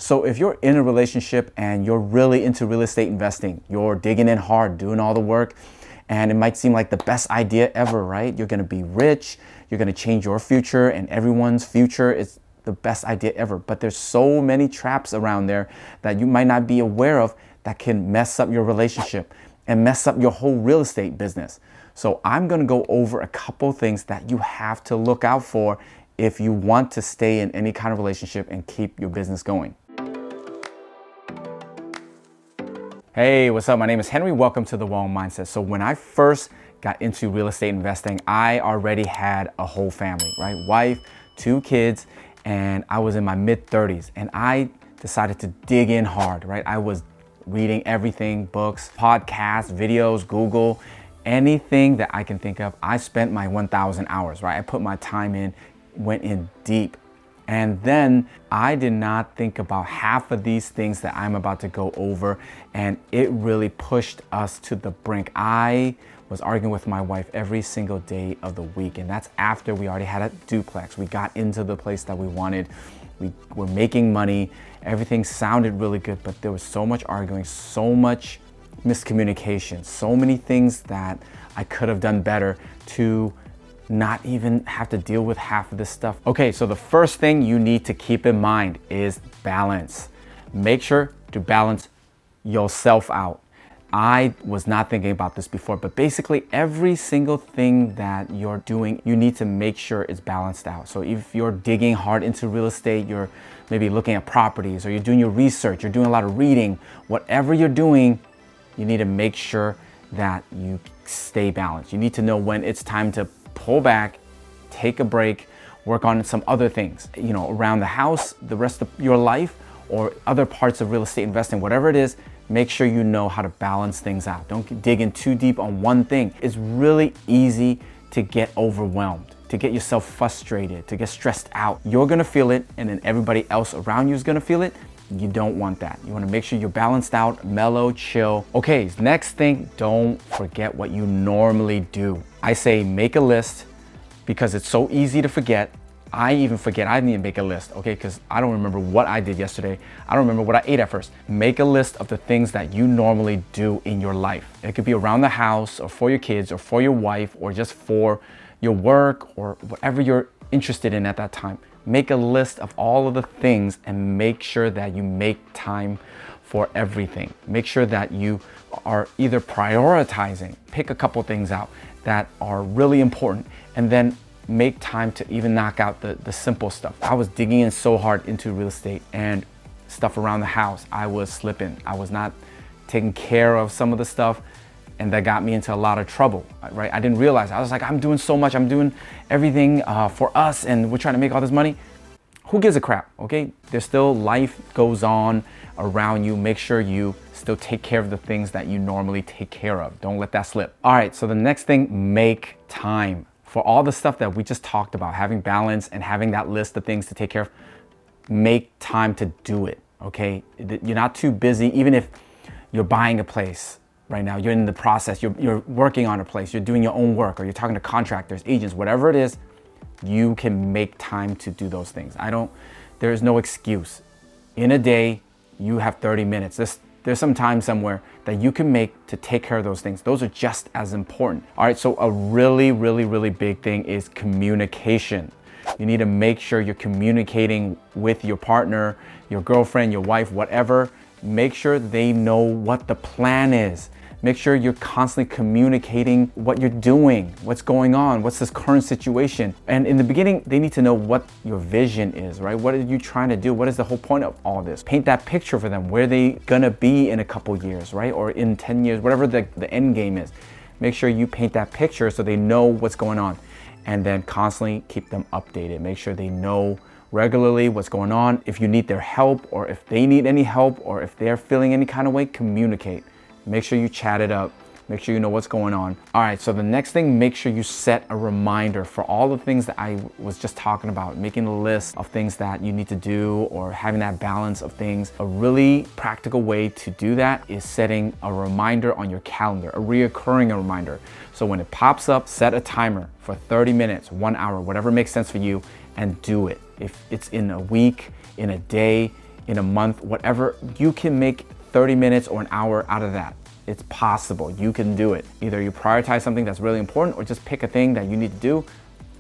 So if you're in a relationship and you're really into real estate investing, you're digging in hard, doing all the work, and it might seem like the best idea ever, right? You're gonna be rich, you're gonna change your future and everyone's future. It's the best idea ever. But there's so many traps around there that you might not be aware of that can mess up your relationship and mess up your whole real estate business. So I'm gonna go over a couple things that you have to look out for if you want to stay in any kind of relationship and keep your business going. Hey, what's up? My name is Henry. Welcome to the Wong Mindset. So when I first got into real estate investing, I already had a whole family, right? Wife, 2 kids, and I was in my mid-30s, and I decided to dig in hard, right? I was reading everything, books, podcasts, videos, Google, anything that I can think of. I spent my 1,000 hours, right? I put my time in, went in deep. And then I did not think about half of these things that I'm about to go over, and it really pushed us to the brink. I was arguing with my wife every single day of the week, and that's after we already had a duplex. We got into the place that we wanted. We were making money. Everything sounded really good, but there was so much arguing, so much miscommunication, so many things that I could have done better to not even have to deal with half of this stuff. Okay, so the first thing you need to keep in mind is balance. Make sure to balance yourself out. I was not thinking about this before, but basically every single thing that you're doing, you need to make sure it's balanced out. So if you're digging hard into real estate, you're maybe looking at properties, or you're doing your research, you're doing a lot of reading, whatever you're doing, you need to make sure that you stay balanced. You need to know when it's time to pull back, take a break, work on some other things, around the house, the rest of your life, or other parts of real estate investing, whatever it is. Make sure you know how to balance things out. Don't dig in too deep on one thing. It's really easy to get overwhelmed, to get yourself frustrated, to get stressed out. You're gonna feel it, and then everybody else around you is gonna feel it. You don't want that. You wanna make sure you're balanced out, mellow, chill. Okay, next thing, don't forget what you normally do. I say make a list because it's so easy to forget. I even forget, I didn't even make a list, okay? Because I don't remember what I did yesterday. I don't remember what I ate at first. Make a list of the things that you normally do in your life. It could be around the house, or for your kids, or for your wife, or just for your work, or whatever you're interested in at that time. Make a list of all of the things and make sure that you make time for everything. Make sure that you are either prioritizing, pick a couple things out that are really important, and then make time to even knock out the simple stuff. I was digging in so hard into real estate and stuff around the house. I was slipping. I was not taking care of some of the stuff, and that got me into a lot of trouble, right? I didn't realize. I was like, I'm doing so much. I'm doing everything for us, and we're trying to make all this money. Who gives a crap, okay? There's still, life goes on around you. Make sure you still take care of the things that you normally take care of. Don't let that slip. All right, so the next thing, make time. For all the stuff that we just talked about, having balance and having that list of things to take care of, make time to do it, okay? You're not too busy. Even if you're buying a place right now, you're in the process, you're working on a place, you're doing your own work, or you're talking to contractors, agents, whatever it is, you can make time to do those things. There is no excuse. In a day, you have 30 minutes. There's some time somewhere that you can make to take care of those things. Those are just as important. All right, so a really, really, really big thing is communication. You need to make sure you're communicating with your partner, your girlfriend, your wife, whatever. Make sure they know what the plan is. Make sure you're constantly communicating what you're doing, what's going on, what's this current situation. And in the beginning, they need to know what your vision is, right? What are you trying to do? What is the whole point of all this? Paint that picture for them. Where are they gonna be in a couple years, right? Or in 10 years, whatever the end game is. Make sure you paint that picture so they know what's going on. And then constantly keep them updated. Make sure they know regularly what's going on. If you need their help, or if they need any help, or if they're feeling any kind of way, communicate. Make sure you chat it up. Make sure you know what's going on. All right, so the next thing, make sure you set a reminder for all the things that I was just talking about, making a list of things that you need to do, or having that balance of things. A really practical way to do that is setting a reminder on your calendar, a reoccurring reminder. So when it pops up, set a timer for 30 minutes, 1 hour, whatever makes sense for you, and do it. If it's in a week, in a day, in a month, whatever, you can make 30 minutes or an hour out of that. It's possible, you can do it. Either you prioritize something that's really important or just pick a thing that you need to do.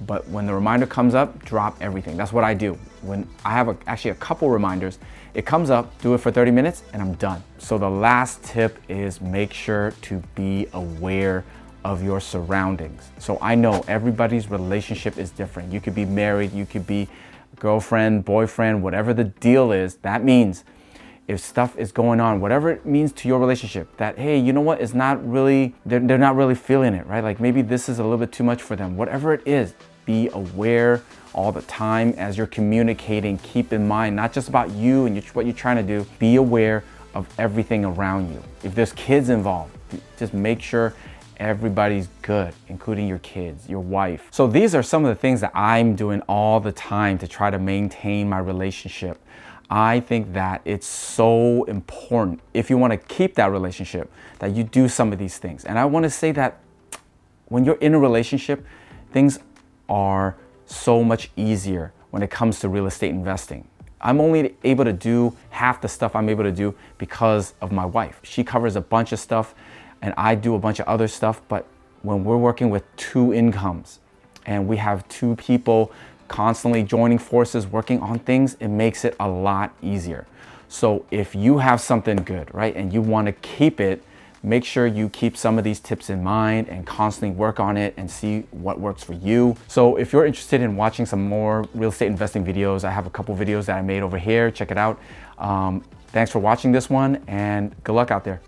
But when the reminder comes up, drop everything. That's what I do. When I have actually a couple reminders, it comes up, do it for 30 minutes and I'm done. So the last tip is make sure to be aware of your surroundings. So I know everybody's relationship is different. You could be married, you could be girlfriend, boyfriend, whatever the deal is. That means if stuff is going on, whatever it means to your relationship, that, hey, you know what, it's not really, they're not really feeling it, right? Like maybe this is a little bit too much for them. Whatever it is, be aware all the time as you're communicating. Keep in mind, not just about you and what you're trying to do, be aware of everything around you. If there's kids involved, just make sure everybody's good, including your kids, your wife. So these are some of the things that I'm doing all the time to try to maintain my relationship. I think that it's so important, if you want to keep that relationship, that you do some of these things. And I want to say that when you're in a relationship, things are so much easier when it comes to real estate investing. I'm only able to do half the stuff I'm able to do because of my wife. She covers a bunch of stuff and I do a bunch of other stuff. But when we're working with two incomes and we have two people constantly joining forces, working on things, it makes it a lot easier. So if you have something good, right, and you want to keep it, make sure you keep some of these tips in mind and constantly work on it and see what works for you. So if you're interested in watching some more real estate investing videos, I have a couple videos that I made over here. Check it out. Thanks for watching this one and good luck out there.